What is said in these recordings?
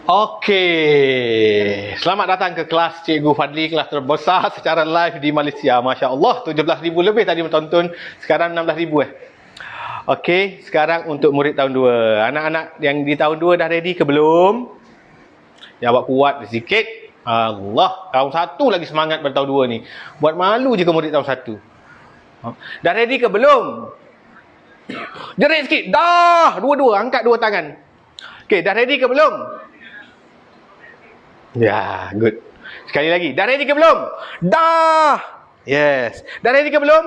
Okey, selamat datang ke kelas Cikgu Fadli, kelas terbesar secara live di Malaysia. Masya Allah, 17,000 lebih tadi menonton, sekarang 16,000 Okey, sekarang untuk murid tahun 2. Anak-anak yang di tahun 2 dah ready ke belum? Jawab kuat sikit. Allah, tahun 1 lagi semangat pada tahun 2 ni. Buat malu je ke murid tahun 1. Dah ready ke belum? Jerit sikit. Dah, dua-dua, angkat dua tangan. Okey, dah ready ke belum? Ya, good. Sekali lagi. Dah ready ke belum? Dah. Yes. Dah ready ke belum?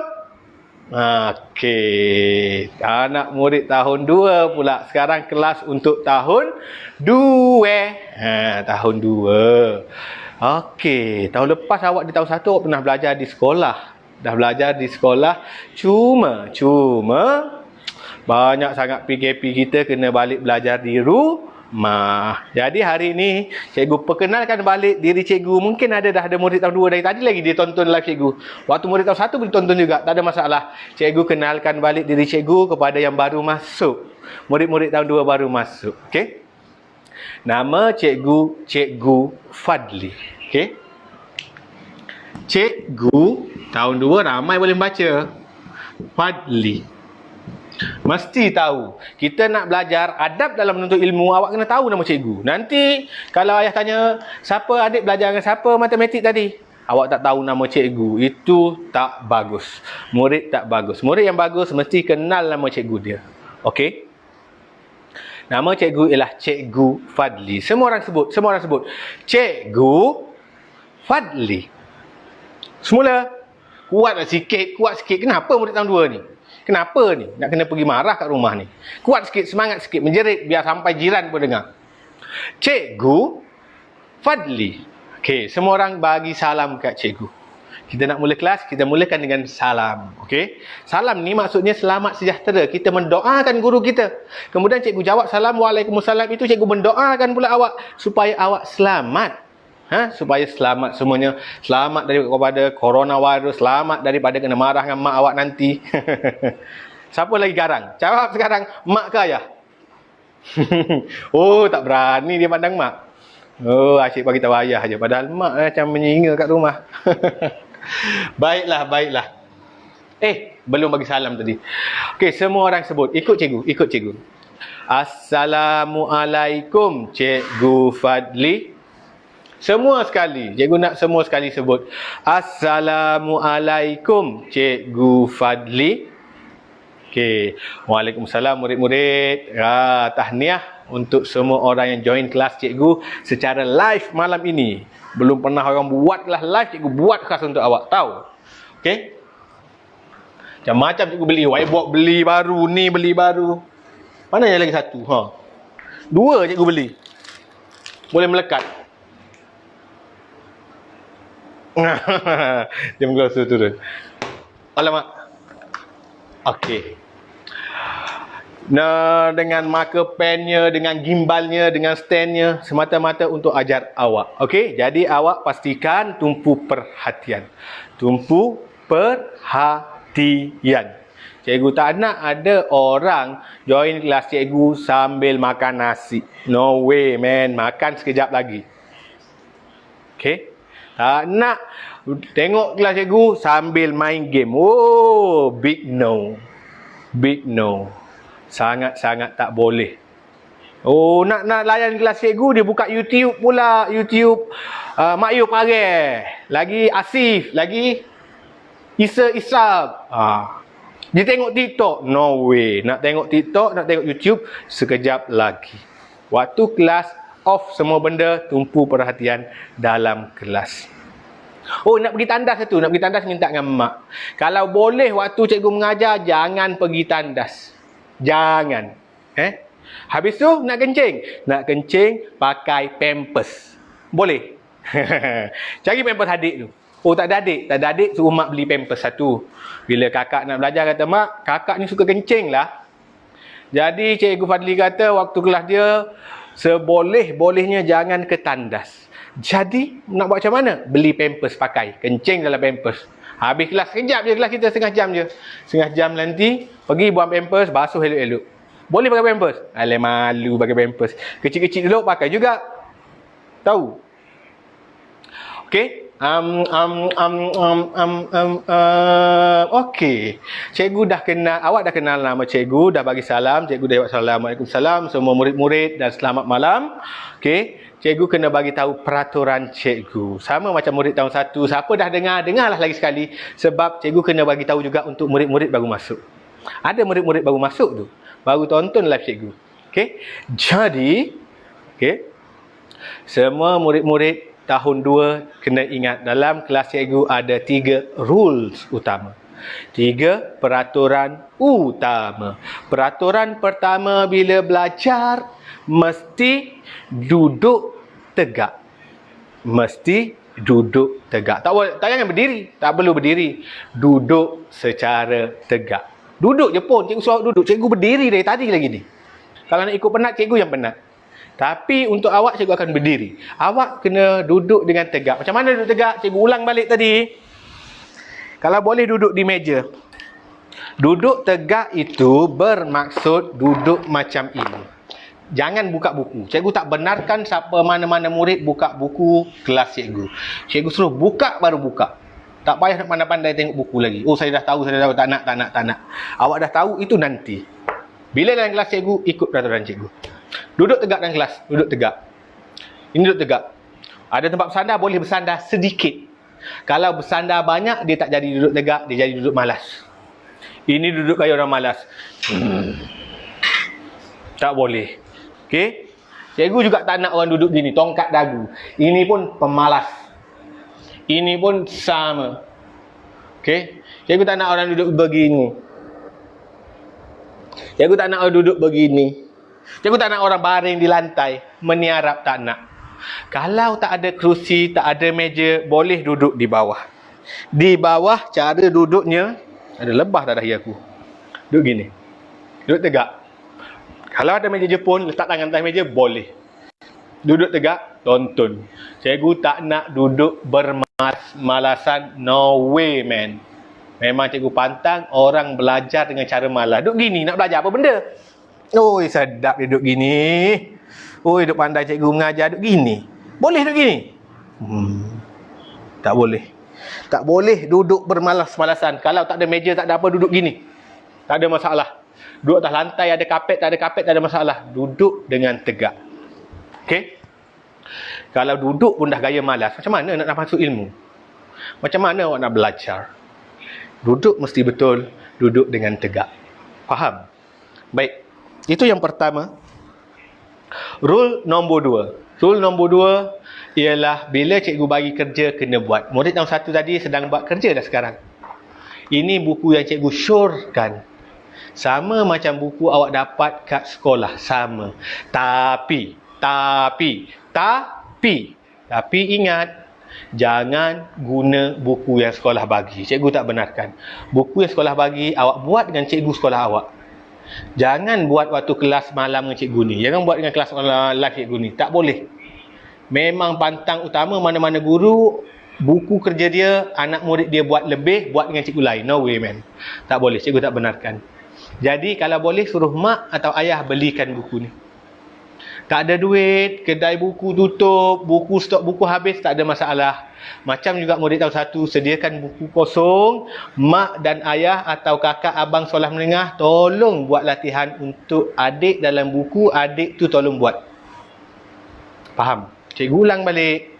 Okey. Anak murid tahun 2 pula. Sekarang kelas untuk tahun 2. Tahun 2. Okey. Tahun lepas awak di tahun 1 awak pernah belajar di sekolah. Dah belajar di sekolah. Cuma banyak sangat PKP kita kena balik belajar di rumah. Jadi hari ini cikgu perkenalkan balik diri cikgu. Mungkin dah ada murid tahun 2 dari tadi lagi dia tonton live cikgu. Waktu murid tahun 1 boleh tonton juga, tak ada masalah. Cikgu kenalkan balik diri cikgu kepada yang baru masuk. Murid-murid tahun 2 baru masuk. Okey. Nama Cikgu Fadli. Okey. Cikgu tahun 2 ramai boleh baca. Fadli. Mesti tahu. Kita nak belajar adab dalam menuntut ilmu, awak kena tahu nama cikgu. Nanti kalau ayah tanya, siapa adik belajar dengan siapa matematik tadi? Awak tak tahu nama cikgu. Itu tak bagus. Murid tak bagus. Murid yang bagus mesti kenal nama cikgu dia. Okey? Nama cikgu ialah Cikgu Fadli. Semua orang sebut. Cikgu Fadli. Semula. Kuat sikit. Kenapa murid tahun 2 ni? Kenapa ni? Nak kena pergi marah kat rumah ni. Kuat sikit, semangat sikit, menjerit biar sampai jiran pun dengar. Cikgu Fadli. Okey, semua orang bagi salam kat cikgu. Kita nak mula kelas, kita mulakan dengan salam. Okey? Salam ni maksudnya selamat sejahtera. Kita mendoakan guru kita. Kemudian cikgu jawab salam, waalaikumsalam, itu cikgu mendoakan pula awak supaya awak selamat. Supaya selamat semuanya. Selamat daripada coronavirus. Selamat daripada kena marah dengan mak awak nanti. Siapa lagi garang? Jawab sekarang. Mak ke ayah? Oh, tak berani dia pandang mak. Oh, asyik bagi tahu ayah je. Padahal mak macam menyinga kat rumah. Baiklah. Belum bagi salam tadi. Okey, semua orang sebut. Ikut cikgu. Assalamualaikum, Cikgu Fadli. Semua sekali. Cikgu nak semua sekali sebut. Assalamualaikum, Cikgu Fadli. Okey. Waalaikumsalam murid-murid. Tahniah untuk semua orang yang join kelas cikgu secara live malam ini. Belum pernah orang buat kelas live, cikgu buat khas untuk awak. Tahu? Okey. Macam-macam cikgu beli. Whiteboard beli baru, ni beli baru. Mana yang lagi satu? 2 cikgu beli. Boleh melekat. Dia menggelosor turun. Alamak. Okey. Nah, dengan marker pennya, dengan gimbalnya, dengan standnya, semata-mata untuk ajar awak. Okey, jadi awak pastikan tumpu perhatian. Cikgu tak nak ada orang join kelas cikgu sambil makan nasi. No way, man. Makan sekejap lagi. Okey. Tak nak tengok kelas cikgu sambil main game. Oh, big no. Sangat-sangat tak boleh. Oh, nak layan kelas cikgu, dia buka YouTube pula. YouTube Mak Yu Pare. Lagi Asif. Lagi Isa Ishak. Dia tengok TikTok. No way. Nak tengok TikTok, nak tengok YouTube, sekejap lagi. Waktu kelas, off semua benda, tumpu perhatian dalam kelas. Oh, nak pergi tandas tu. Nak pergi tandas, minta dengan mak. Kalau boleh waktu cikgu mengajar, jangan pergi tandas. Jangan. Habis tu, nak kencing. Nak kencing, pakai pampers. Boleh? Cari pampers adik tu. Oh, tak ada adik, suruh mak beli pampers satu. Bila kakak nak belajar, kata mak, kakak ni suka kencing lah. Jadi Cikgu Fadli kata waktu kelas dia, seboleh-bolehnya jangan ke tandas. Jadi nak buat macam mana? Beli pampers pakai. Kencing dalam pampers. Habis kelas sekejap je, kelas kita setengah jam je. Setengah jam nanti pergi buang pampers, basuh elok-elok. Boleh pakai pampers? Alah, malu pakai pampers. Kecil-kecil dulu pakai juga. Tahu? Okey. Okey. Cikgu dah kenal, awak dah kenal nama cikgu, dah bagi salam, cikgu dah jawab salam, Waalaikumsalam, semua murid-murid dan selamat malam. Okey. Cikgu kena bagi tahu peraturan cikgu. Sama macam murid tahun 1, siapa dah dengar, dengarlah lagi sekali, sebab cikgu kena bagi tahu juga untuk murid-murid baru masuk. Ada murid-murid baru masuk tu, baru tonton live cikgu. Okey. Jadi, okey. Semua murid-murid tahun 2 kena ingat, dalam kelas cikgu ada 3 rules utama. 3 peraturan utama. Peraturan pertama, bila belajar mesti duduk tegak. Mesti duduk tegak. Tak jangan berdiri, tak perlu berdiri. Duduk secara tegak. Duduk je pun, cikgu suruh duduk. Cikgu berdiri dari tadi lagi ni. Kalau nak ikut penat, cikgu yang penat. Tapi untuk awak, cikgu akan berdiri. Awak kena duduk dengan tegak. Macam mana duduk tegak? Cikgu ulang balik tadi. Kalau boleh duduk di meja. Duduk tegak itu bermaksud duduk macam ini. Jangan buka buku. Cikgu tak benarkan siapa mana-mana murid buka buku kelas cikgu. Cikgu suruh buka baru buka. Tak payah nak pandai-pandai tengok buku lagi. Oh, saya dah tahu, tak nak. Awak dah tahu, itu nanti. Bila dalam kelas cikgu, ikut peraturan cikgu. Duduk tegak dalam kelas, duduk tegak. Ini duduk tegak. Ada tempat bersandar, boleh bersandar sedikit. Kalau bersandar banyak, dia tak jadi duduk tegak, dia jadi duduk malas. Ini duduk kayak orang malas. Tak boleh. Okey? Cikgu juga tak nak orang duduk gini, tongkat dagu. Ini pun pemalas. Ini pun sama. Okey? Cikgu tak nak orang duduk begini. Cikgu tak nak orang duduk begini. Cikgu tak nak orang baring di lantai, meniarap, tak nak. Kalau tak ada kerusi, tak ada meja, boleh duduk di bawah. Di bawah, cara duduknya, ada lebah tak dahi aku. Duduk gini. Duduk tegak. Kalau ada meja Jepun, letak tangan atas meja, boleh. Duduk tegak, tonton. Cikgu tak nak duduk bermalas-malasan. No way, man. Memang cikgu pantang orang belajar dengan cara malas. Duduk gini, nak belajar apa benda? Oi, sedap dia duduk gini. Oi, duduk pandai cikgu mengajar duduk gini. Boleh duduk gini? Tak boleh. Tak boleh duduk bermalas-malasan. Kalau tak ada meja, tak ada apa, duduk gini. Tak ada masalah. Duduk atas lantai, ada kapet, tak ada masalah. Duduk dengan tegak. Okey? Kalau duduk pun dah gaya malas, macam mana nak masuk ilmu? Macam mana awak nak belajar? Duduk mesti betul, duduk dengan tegak. Faham? Baik. Itu yang pertama. Rule nombor 2. Rule nombor 2 ialah bila cikgu bagi kerja, kena buat. Murid tahun 1 tadi sedang buat kerja dah sekarang. Ini buku yang cikgu syorkan. Sama macam buku awak dapat kat sekolah. Sama. Tapi ingat, jangan guna buku yang sekolah bagi. Cikgu tak benarkan. Buku yang sekolah bagi, awak buat dengan cikgu sekolah awak. Jangan buat waktu kelas malam dengan cikgu ni. Jangan buat dengan kelas live cikgu ni. Tak boleh. Memang pantang utama mana-mana guru, buku kerja dia, anak murid dia buat lebih, buat dengan cikgu lain. No way, man. Tak boleh. Cikgu tak benarkan. Jadi, kalau boleh, suruh mak atau ayah belikan buku ni. Tak ada duit, kedai buku tutup, stok buku habis, tak ada masalah. Macam juga murid tahun 1, sediakan buku kosong. Mak dan ayah atau kakak abang sekolah menengah, tolong buat latihan untuk adik dalam buku, adik tu tolong buat. Faham? Cikgu ulang balik.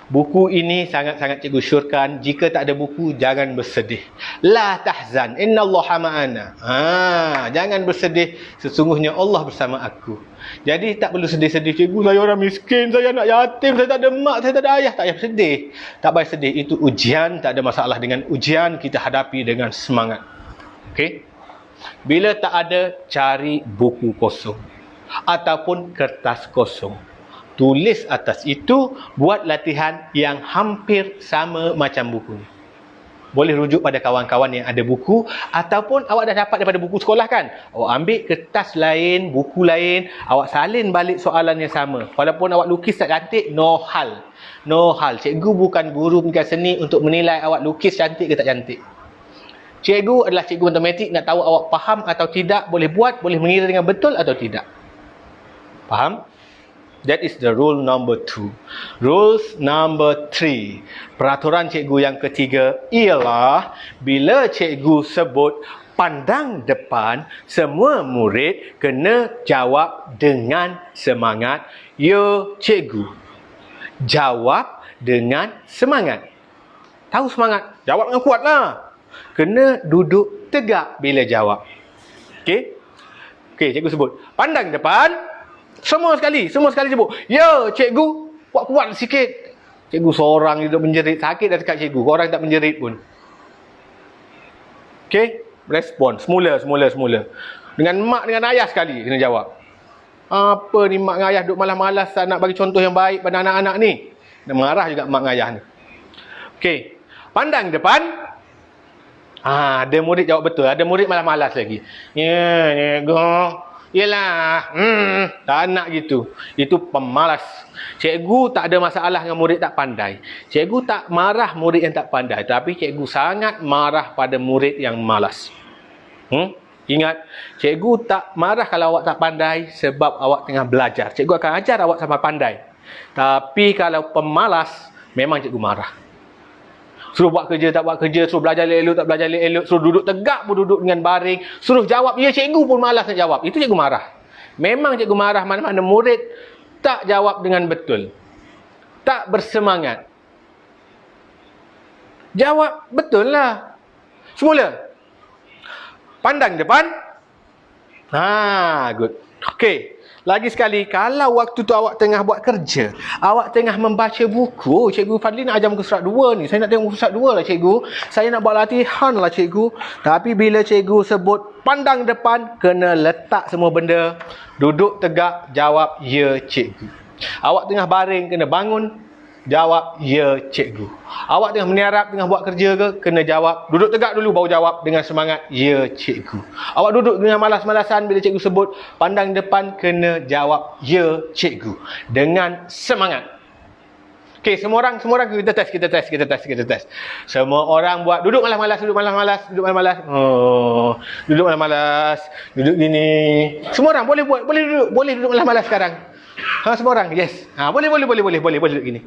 Buku ini sangat-sangat cikgu syorkan. Jika tak ada buku, jangan bersedih. La tahzan, innallaha ma'ana. Jangan bersedih, sesungguhnya Allah bersama aku. Jadi tak perlu sedih-sedih. Cikgu, saya orang miskin, saya anak yatim, saya tak ada mak, saya tak ada ayah. Tak payah sedih. Tak payah sedih. Itu ujian, tak ada masalah dengan ujian. Kita hadapi dengan semangat. Okey? Bila tak ada, cari buku kosong ataupun kertas kosong. Tulis atas itu, buat latihan yang hampir sama macam buku ni. Boleh rujuk pada kawan-kawan yang ada buku, ataupun awak dah dapat daripada buku sekolah kan? Awak ambil kertas lain, buku lain, awak salin balik soalan yang sama. Walaupun awak lukis tak cantik, no hal. No hal. Cikgu bukan guru pendidikan seni untuk menilai awak lukis cantik ke tak cantik. Cikgu adalah cikgu matematik, nak tahu awak faham atau tidak, boleh buat, boleh mengira dengan betul atau tidak. Faham? That is the rule number 2. Rules number 3. Peraturan cikgu yang ketiga ialah bila cikgu sebut pandang depan, semua murid kena jawab dengan semangat. Ya, cikgu. Jawab dengan semangat. Tahu semangat? Jawab dengan kuatlah. Kena duduk tegak bila jawab. Okey? Okey, cikgu sebut. Pandang depan. Semua sekali sebut. Ya, cikgu. Kuat-kuat sikit. Cikgu seorang duduk menjerit. Sakit dah dekat cikgu. Korang tak menjerit pun. Okey? Respon. Semula. Dengan mak dengan ayah sekali kena jawab. Apa ni mak dengan ayah duduk malas-malas tak nak bagi contoh yang baik pada anak-anak ni. Dan marah juga mak dengan ayah ni. Okey. Pandang depan. Ada murid jawab betul. Ada murid malas-malas lagi. Ya, cikgu. Yelah, tak nak gitu. Itu pemalas. Cikgu tak ada masalah dengan murid tak pandai. Cikgu tak marah murid yang tak pandai. Tapi cikgu sangat marah pada murid yang malas. Ingat, cikgu tak marah kalau awak tak pandai sebab awak tengah belajar. Cikgu akan ajar awak sampai pandai. Tapi kalau pemalas, memang cikgu marah. Suruh buat kerja, tak buat kerja. Suruh belajar elok, tak belajar elok. Suruh duduk tegak pun duduk dengan baring. Suruh jawab, ya cikgu pun malas nak jawab. Itu cikgu marah. Memang cikgu marah mana-mana murid tak jawab dengan betul. Tak bersemangat. Jawab betul lah. Semula. Pandang depan. Good. Okey. Lagi sekali, kalau waktu tu awak tengah buat kerja, awak tengah membaca buku, cikgu Fadli nak ajar muka surat 2 ni. Saya nak tengok muka surat 2 lah cikgu. Saya nak buat latihan lah cikgu. Tapi bila cikgu sebut pandang depan, kena letak semua benda. Duduk tegak, jawab ya cikgu. Awak tengah baring, kena bangun. Jawab ya cikgu. Awak tengah meniarap, tengah buat kerja ke, kena jawab. Duduk tegak dulu baru jawab dengan semangat ya cikgu. Awak duduk dengan malas-malasan bila cikgu sebut pandang depan, kena jawab ya cikgu dengan semangat. Okey, semua orang kita tes. Semua orang buat duduk malas-malas. Duduk malas-malas. Duduk gini. Semua orang boleh duduk malas-malas sekarang. Semua orang. Yes. Boleh duduk gini.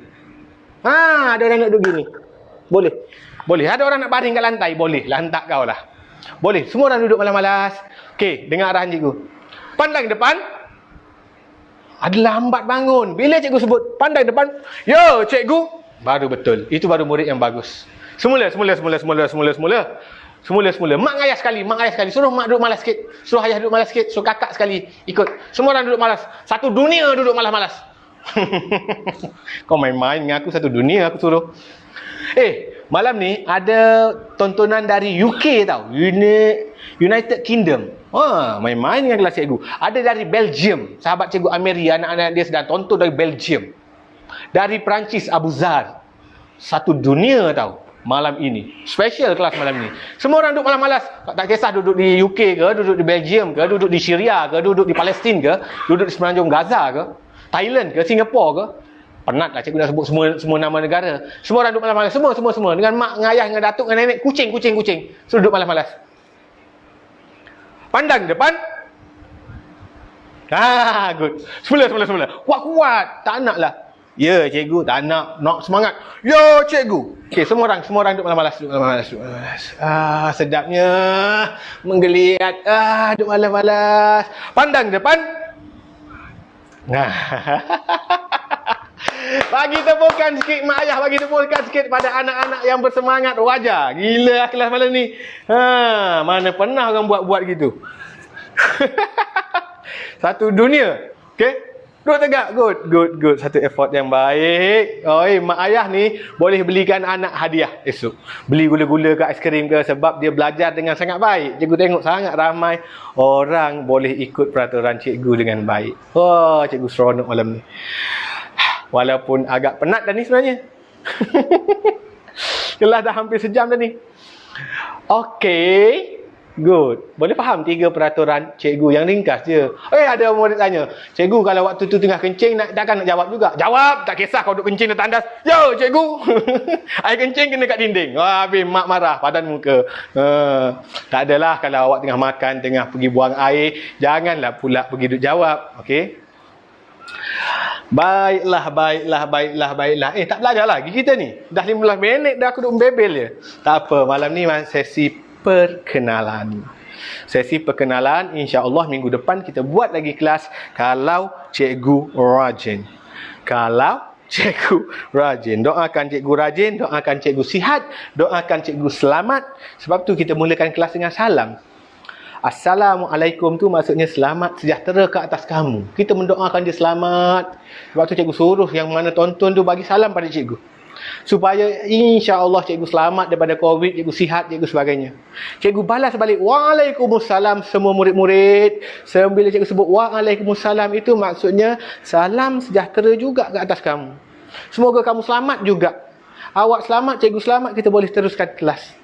Ada orang nak duduk gini. Boleh. Ada orang nak baring kat lantai. Boleh. Lantak kau lah. Boleh. Semua orang duduk malas-malas. Okey, dengar arahan cikgu. Pandang depan. Ada lambat bangun. Bila cikgu sebut pandang depan, ya cikgu, baru betul. Itu baru murid yang bagus. Semula. Mak ayah sekali. Suruh mak duduk malas sikit. Suruh ayah duduk malas sikit. Suruh kakak sekali ikut. Semua orang duduk malas. Satu dunia duduk malas-malas. Kau main-main dengan aku, satu dunia aku suruh. Malam ni ada tontonan dari UK tau. United Kingdom. Main-main dengan kelas cikgu. Ada dari Belgium. Sahabat cikgu Ameri, anak-anak dia sedang tonton dari Belgium. Dari Perancis, Abu Zar. Satu dunia tau. Malam ini. Special kelas malam ni. Semua orang duduk malas-malas. Tak kisah duduk di UK ke, duduk di Belgium ke, duduk di Syria ke, duduk di Palestin ke, duduk di semenanjung Gaza ke, Thailand ke, Singapura ke. Penat lah cikgu dah sebut semua nama negara. Semua orang duduk malas-malas. Semua. Dengan mak, dengan ayah, dengan datuk, dengan nenek. Kucing. Suruh duduk malas-malas. Pandang depan. Good. Semula. Kuat. Tak nak lah. Ya cikgu, tak nak. Nak semangat. Ya cikgu. Okey, semua orang duduk malas-malas. Sedapnya menggeliat. Duduk malas-malas. Pandang depan. Bagi tepukan sikit mak ayah, bagi tepukan sikit pada anak-anak yang bersemangat. Wajar. Gila kelas malam ni. Mana pernah orang buat gitu. Satu dunia. Okey. Duduk tegak. Good. Satu effort yang baik. Mak ayah ni boleh belikan anak hadiah esok. Beli gula-gula ke aiskrim ke, sebab dia belajar dengan sangat baik. Cikgu tengok sangat ramai orang boleh ikut peraturan cikgu dengan baik. Cikgu seronok malam ni. Walaupun agak penat dah ni sebenarnya. Kelas dah hampir sejam dah ni. Okey. Good. Boleh faham 3 peraturan cikgu yang ringkas je. Ada murid tanya, cikgu kalau waktu tu tengah kencing, takkan nak jawab juga? Jawab. Tak kisah kau duduk kencing dan tandas. Ya cikgu. Air kencing kena kat dinding. Habis mak marah padan muka. Tak adalah kalau awak tengah makan, tengah pergi buang air, janganlah pula pergi duduk jawab. Okey. Baiklah, baiklah, baiklah, baiklah. Tak belajar lagi kita ni. Dah 15 minit dah aku duk membebel je. Tak apa, malam ni sesi perkenalan. Sesi perkenalan, insya-Allah minggu depan kita buat lagi kelas kalau cikgu rajin. Kalau cikgu rajin. Doakan cikgu rajin, doakan cikgu sihat, doakan cikgu selamat. Sebab tu kita mulakan kelas dengan salam. Assalamualaikum tu maksudnya selamat sejahtera ke atas kamu. Kita mendoakan dia selamat. Sebab tu cikgu suruh yang mana tonton tu bagi salam pada cikgu. Supaya insya-Allah cikgu selamat daripada Covid, cikgu sihat, cikgu sebagainya. Cikgu balas balik, Waalaikumsalam semua murid-murid. Bila cikgu sebut Waalaikumsalam itu maksudnya salam sejahtera juga ke atas kamu. Semoga kamu selamat juga. Awak selamat, cikgu selamat, kita boleh teruskan kelas.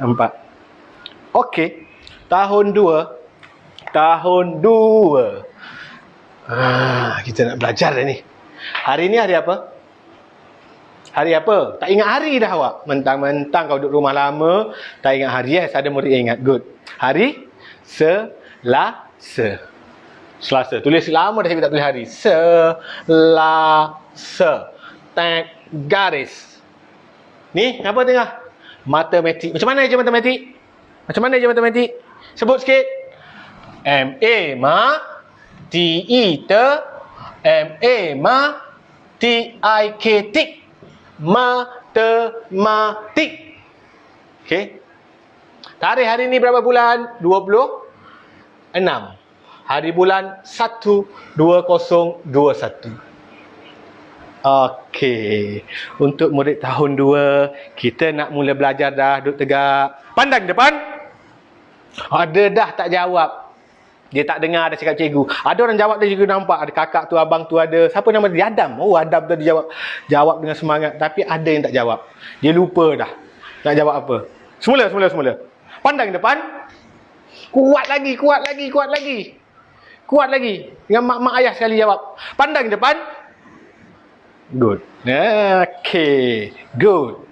Nampak? Okey. Tahun 2. Kita nak belajar dah ni. Hari ni hari apa? Hari apa? Tak ingat hari dah awak. Mentang-mentang kau duduk rumah lama, tak ingat hari. Yes, ada murid yang ingat. Good. Hari Selasa. Selasa. Tulis lama dah saya tak tulis hari. Selasa. Tag garis. Ni, apa tengah? Matematik. Macam mana je matematik? Macam mana je matematik? Sebut sikit. matematik. Matematik. Okey. Tarikh hari ni berapa bulan? 26. Hari bulan 1 2021. Okey. Untuk murid tahun 2, kita nak mula belajar dah. Duduk tegak. Pandang depan. Ada dah tak jawab. Dia tak dengar ada cakap cikgu. Ada orang jawab dia cikgu nampak. Ada kakak tu, abang tu ada. Siapa nama dia? Adam. Oh, Adam tu dia jawab. Jawab dengan semangat. Tapi ada yang tak jawab. Dia lupa dah. Nak jawab apa. Semula. Pandang depan. Kuat lagi. Kuat lagi. Dengan mak ayah sekali jawab. Pandang depan. Good. Okay. Good.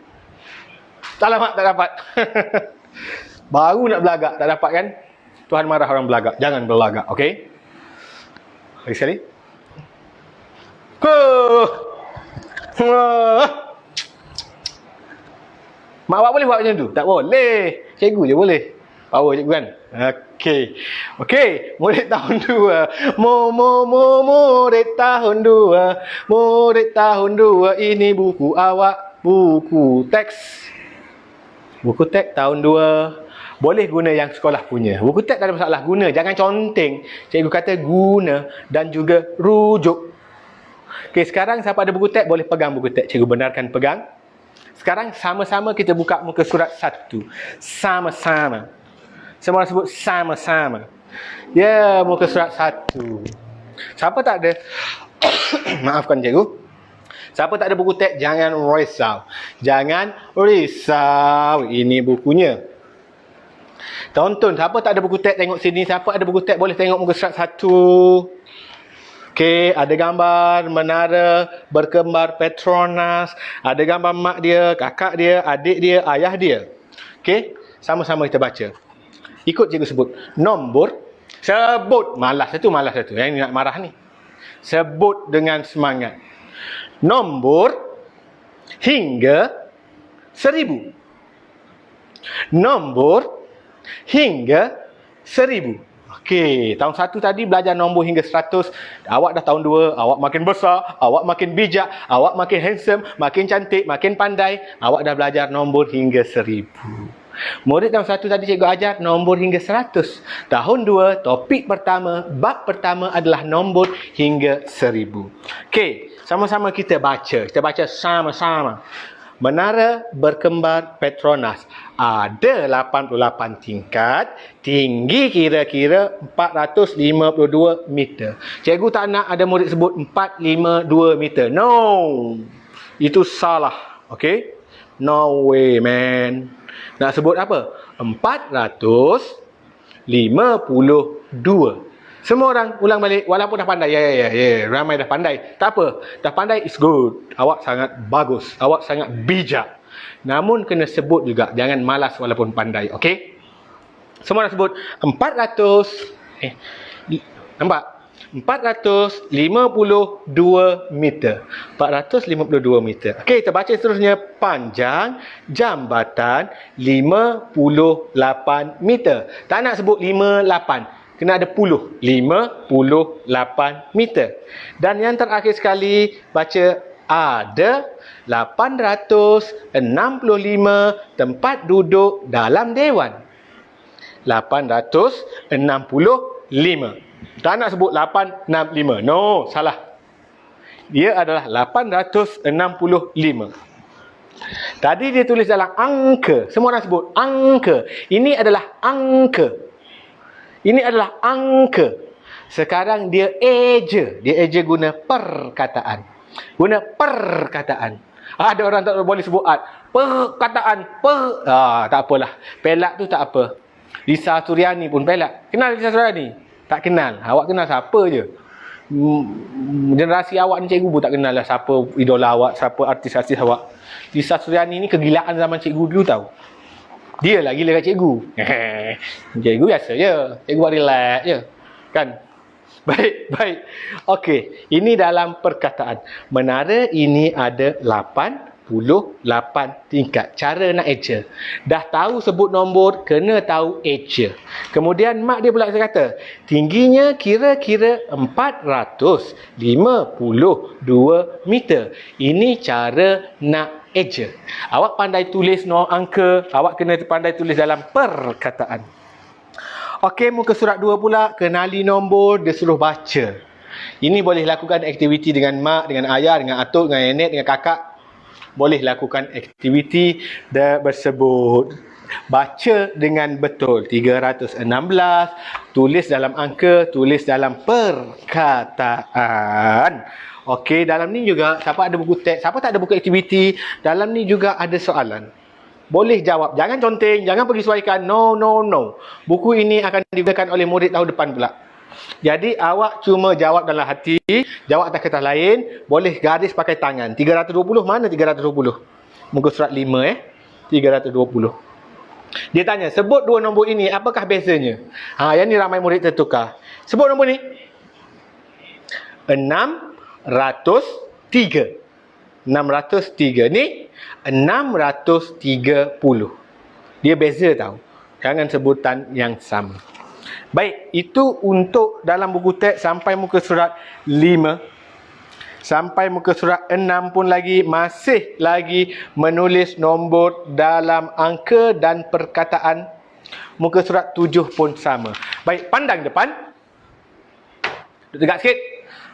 Alamak, tak dapat. Baru nak belagak, tak dapat kan? Tuhan marah orang belagak. Jangan belagak, okey? Lagi sekali. Mak awak boleh buat macam tu? Tak boleh. Cikgu je boleh. Power cikgu kan? Okey. Murid tahun 2. Murid tahun 2. Murid tahun 2. Ini buku awak. Buku teks. Buku teks tahun 2. Boleh guna yang sekolah punya. Buku teks tak ada masalah. Guna. Jangan conteng. Cikgu kata guna dan juga rujuk. Okey, sekarang siapa ada buku teks boleh pegang buku teks. Cikgu benarkan pegang. Sekarang sama-sama kita buka muka surat 1. Sama-sama. Semua orang sebut sama-sama. Ya, muka surat 1. Siapa tak ada? Maafkan cikgu. Siapa tak ada buku teks, jangan risau. Jangan risau. Ini bukunya. Tonton. Siapa tak ada buku teks, tengok sini. Siapa ada buku teks, boleh tengok muka surat 1. Okey, ada gambar menara berkembar Petronas. Ada gambar mak dia, kakak dia, adik dia, ayah dia. Okey, sama-sama kita baca. Ikut cikgu sebut. Nombor. Sebut. Malas satu. Yang nak marah ni. Sebut dengan semangat. Nombor hingga 1000. Nombor hingga 1000. Okey, tahun 1 tadi belajar nombor hingga 100. Awak dah tahun 2, awak makin besar, awak makin bijak, awak makin handsome, makin cantik, makin pandai. Awak dah belajar nombor hingga 1000. Murid tahun 1 tadi cikgu ajar nombor hingga 100. Tahun 2, topik pertama, bab pertama adalah nombor hingga 1000. Okey, sama-sama kita baca. Kita baca sama-sama. Menara berkembar Petronas ada 88 tingkat, tinggi kira-kira 452 meter. Cikgu tak nak ada murid sebut 452 meter. No. Itu salah. Okay? No way, man. Nak sebut apa? 452. Semua orang ulang balik walaupun dah pandai. Ya. Ramai dah pandai. Tak apa. Dah pandai is good. Awak sangat bagus. Awak sangat bijak. Namun kena sebut juga. Jangan malas walaupun pandai. Okey? Semua orang sebut 400. Nampak? 452 meter. 452 meter. Okey, kita baca seterusnya. Panjang jambatan 58 meter. Tak nak sebut 58. Kena ada puluh. 58 meter. Dan yang terakhir sekali, baca ada 865 tempat duduk dalam dewan. 865. Tak nak sebut 865. No, salah. Dia adalah 865. Tadi dia tulis dalam angka. Semua orang sebut angka. Ini adalah angka. Ini adalah angka. Sekarang dia eja. Dia eja guna perkataan. Guna perkataan. Ada orang tak boleh sebut perkataan. Tak apalah. Pelak tu tak apa. Lisa Suryani pun pelak. Kenal Lisa Suryani? Tak kenal. Awak kenal siapa je? Generasi awak ni cikgu pun tak kenal lah siapa idola awak, siapa artis-artis awak. Lisa Suryani ni kegilaan zaman cikgu dulu tahu. Dia lah gila kat cikgu. Cikgu biasa je. Cikgu buat relax je. Kan? Baik. Okey. Ini dalam perkataan. Menara ini ada 88 tingkat. Cara nak eja. Dah tahu sebut nombor, kena tahu eja. Kemudian mak dia pula kata, tingginya kira-kira 452 meter. Ini cara nak eja. Awak pandai tulis angka, awak kena pandai tulis dalam perkataan. Okey, muka surat 2 pula, kenali nombor, dia suruh baca. Ini boleh lakukan aktiviti dengan mak, dengan ayah, dengan atuk, dengan nenek, dengan kakak. Boleh lakukan aktiviti tersebut. Baca dengan betul. 316, tulis dalam angka, tulis dalam perkataan. Okey, dalam ni juga, siapa ada buku teks, siapa tak ada buku aktiviti, dalam ni juga ada soalan. Boleh jawab. Jangan conteng, jangan pergi sesuaikan. No. Buku ini akan digunakan oleh murid tahun depan pula. Jadi awak cuma jawab dalam hati, jawab atas kertas lain, boleh garis pakai tangan. 320 mana 320? Muka surat 5 320. Dia tanya, sebut dua nombor ini, apakah bezanya? Yang ni ramai murid tertukar. Sebut nombor ni. 603. 603 ni 630. Dia beza tau. Jangan sebutan yang sama. Baik, itu untuk dalam buku teks sampai muka surat 5. Sampai muka surat 6 pun masih lagi menulis nombor dalam angka dan perkataan. Muka surat 7 pun sama. Baik, pandang depan. Duduk tegak sikit.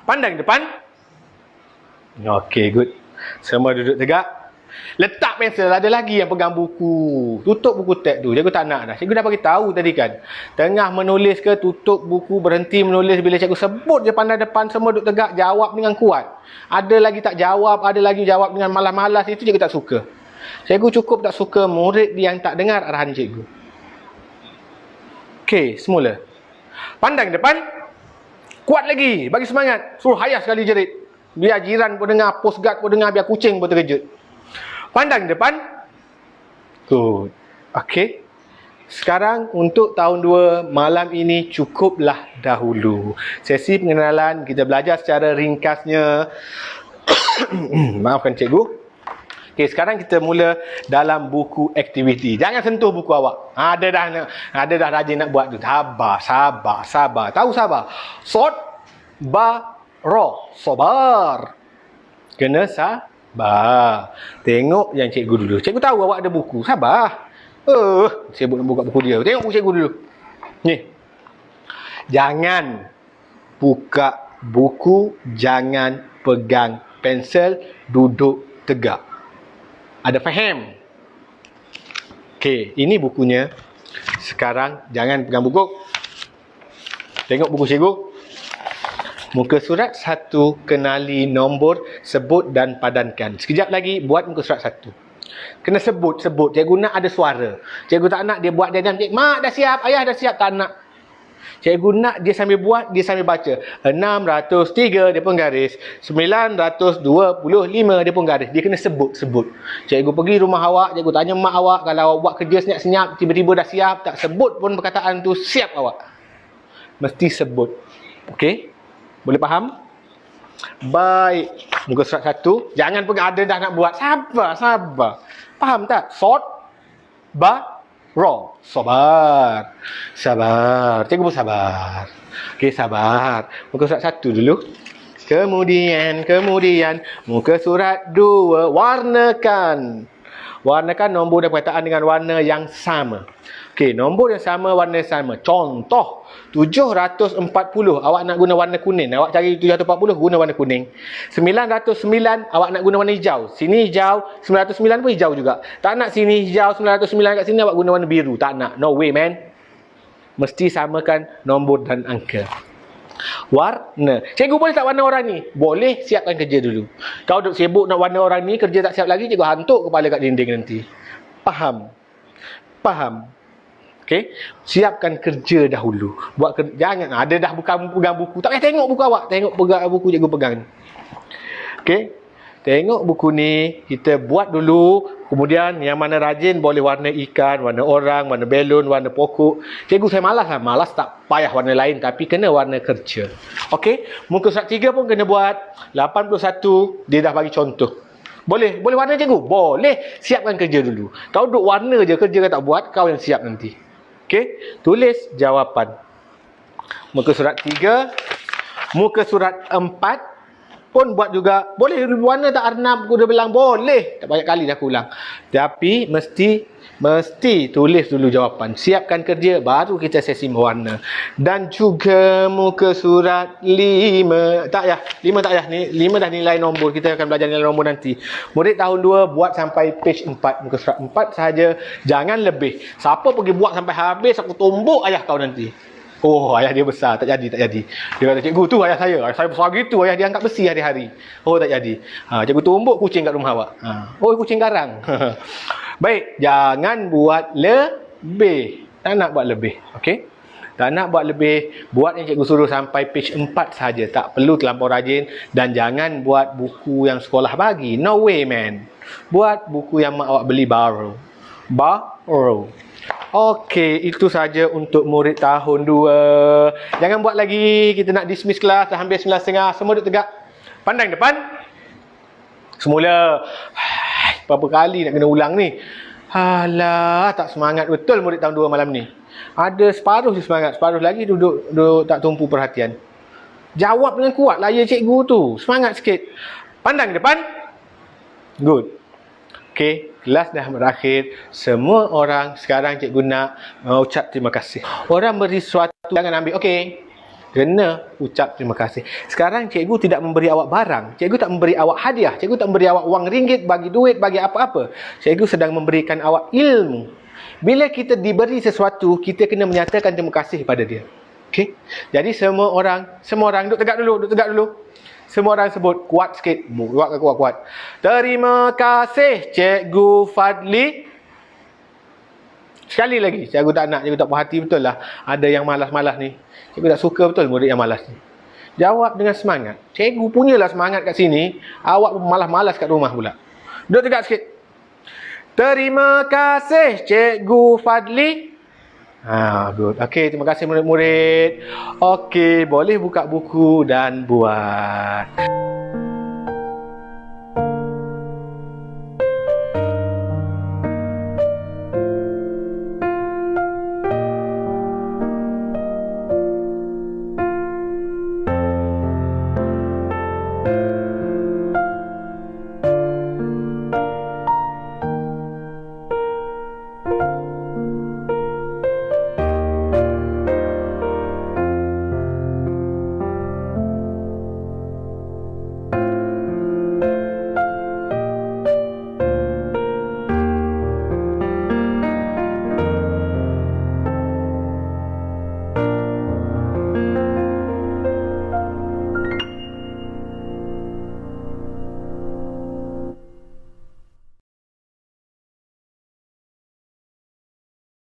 Pandang depan. Okey, good. Semua duduk tegak. Letak pensel. Ada lagi yang pegang buku. Tutup buku teks tu. Cikgu tak nak dah. Cikgu dah bagi tahu tadi kan. Tengah menulis ke, tutup buku, berhenti menulis. Bila cikgu sebut je pandang depan, semua duduk tegak. Jawab dengan kuat. Ada lagi tak jawab. Ada lagi jawab dengan malas-malas. Itu cikgu tak suka. Cikgu cukup tak suka murid yang tak dengar arahan cikgu. Okey, semula. Pandang depan. Kuat lagi. Bagi semangat. Suruh hayas sekali jerit. Biar jiran pun dengar, postguard pun dengar, biar kucing pun terkejut. Pandang depan. Good. Okey. Sekarang untuk tahun 2 malam ini cukuplah dahulu. Sesi pengenalan kita belajar secara ringkasnya. Maafkan cikgu. Okey, sekarang kita mula dalam buku aktiviti. Jangan sentuh buku awak. Ada dah rajin nak buat tu. Sabar. Tahu sabar. Sabar. Kena sabar. Tengok yang cikgu dulu. Cikgu tahu awak ada buku. Sabar. Cikgu nak buka buku dia. Tengok buku cikgu dulu. Ni. Jangan buka buku. Jangan pegang pensel. Duduk tegak. Ada faham? Okey, ini bukunya. Sekarang jangan pegang buku. Tengok buku cikgu. Muka surat 1, kenali nombor, sebut dan padankan. Sekejap lagi buat muka surat 1. Kena sebut. Cikgu nak ada suara. Cikgu tak nak dia buat dia diam. Mak dah siap, ayah dah siap. Tak nak. Cikgu nak dia sambil buat, dia sambil baca. 603 dia pun garis. 925 dia pun garis. Dia kena sebut. Cikgu pergi rumah awak, cikgu tanya mak awak, kalau awak buat kerja senyap-senyap, tiba-tiba dah siap, tak sebut pun perkataan tu, siap awak. Mesti sebut. Okey? Boleh faham? Baik. Muka surat 1. Jangan pegang ada dah nak buat. Sabar. Faham tak? Sod. Ba. Ro. Sabar. Cikgu pun sabar. Okey, sabar. Muka surat 1 dulu. Kemudian muka surat 2, warnakan. Warnakan nombor dan perkataan dengan warna yang sama. Okey, nombor yang sama, warna yang sama. Contoh 740, awak nak guna warna kuning. Awak cari 740, guna warna kuning. 909, awak nak guna warna hijau. Sini hijau, 909 pun hijau juga. Tak nak sini hijau, 909 kat sini awak guna warna biru. Tak nak. No way, man. Mesti samakan nombor dan angka. Warna. Cikgu boleh tak warna orang ni? Boleh, siapkan kerja dulu. Kau duk sibuk nak warna orang ni, kerja tak siap lagi, cikgu hantuk kepala kat dinding nanti. Faham? Okey, siapkan kerja dahulu. Jangan ada dah bukan pegang buku. Tak payah tengok buku awak, tengok pegang buku cikgu pegang ni. Okey. Tengok buku ni, kita buat dulu. Kemudian yang mana rajin boleh warna ikan, warna orang, warna belon, warna pokok. Cikgu saya malas lah. Malas tak payah warna lain, tapi kena warna kerja. Okey, muka surat 3 pun kena buat. 81, dia dah bagi contoh. Boleh warna cikgu? Boleh. Siapkan kerja dulu. Kau duk warna je, kerja kau tak buat, kau yang siap nanti. Okey, tulis jawapan. Muka surat 3, muka surat 4 pun buat juga. Boleh warna tak arnab, kuda belang, boleh. Tak banyak kali dah aku ulang. Tapi mesti tulis dulu jawapan. Siapkan kerja, baru kita sesi mewarna. Dan juga muka surat 5. Tak payah, 5 tak payah. 5 dah nilai nombor. Kita akan belajar nilai nombor nanti. Murid tahun 2 buat sampai page 4. Muka surat 4 sahaja. Jangan lebih. Siapa pergi buat sampai habis, aku tumbuk ayah kau nanti. Oh, ayah dia besar. Tak jadi. Dia kata, cikgu tu ayah saya. Ayah saya besar gitu. Ayah dia angkat besi hari-hari. Oh, tak jadi. Cikgu tumbuk kucing kat rumah awak. Oh, kucing garang. Baik. Jangan buat lebih. Tak nak buat lebih. Okey? Tak nak buat lebih. Buat yang cikgu suruh sampai page 4 saja. Tak perlu terlampau rajin. Dan jangan buat buku yang sekolah bagi. No way, man. Buat buku yang mak awak beli baru. Okey, itu saja untuk murid tahun 2. Jangan buat lagi. Kita nak dismiss kelas. Dah hampir 9.30. Semua duduk tegak. Pandang depan. Semula. Berapa kali nak kena ulang ni? Alah, tak semangat betul murid tahun 2 malam ni. Ada separuh je semangat. Separuh lagi duduk tak tumpu perhatian. Jawab dengan kuat. Layan cikgu tu. Semangat sikit. Pandang depan. Good. Okey, kelas dah berakhir. Semua orang sekarang cikgu nak ucap terima kasih. Orang beri sesuatu, jangan ambil. Okey, kena ucap terima kasih. Sekarang cikgu tidak memberi awak barang. Cikgu tak memberi awak hadiah. Cikgu tak memberi awak wang ringgit, bagi duit, bagi apa-apa. Cikgu sedang memberikan awak ilmu. Bila kita diberi sesuatu, kita kena menyatakan terima kasih kepada dia. Okey, jadi semua orang duduk tegak dulu. Semua orang sebut kuat sikit. Kuat. Terima kasih Cikgu Fadli. Sekali lagi. Cikgu tak nak, cikgu tak puas hati betul lah. Ada yang malas-malas ni. Cikgu tak suka betul murid yang malas ni. Jawab dengan semangat. Cikgu punyalah semangat kat sini. Awak pun malas-malas kat rumah pula. Duduk tegak sikit. Terima kasih Cikgu Fadli. Good. Okey, terima kasih murid-murid. Okey, boleh buka buku dan buat.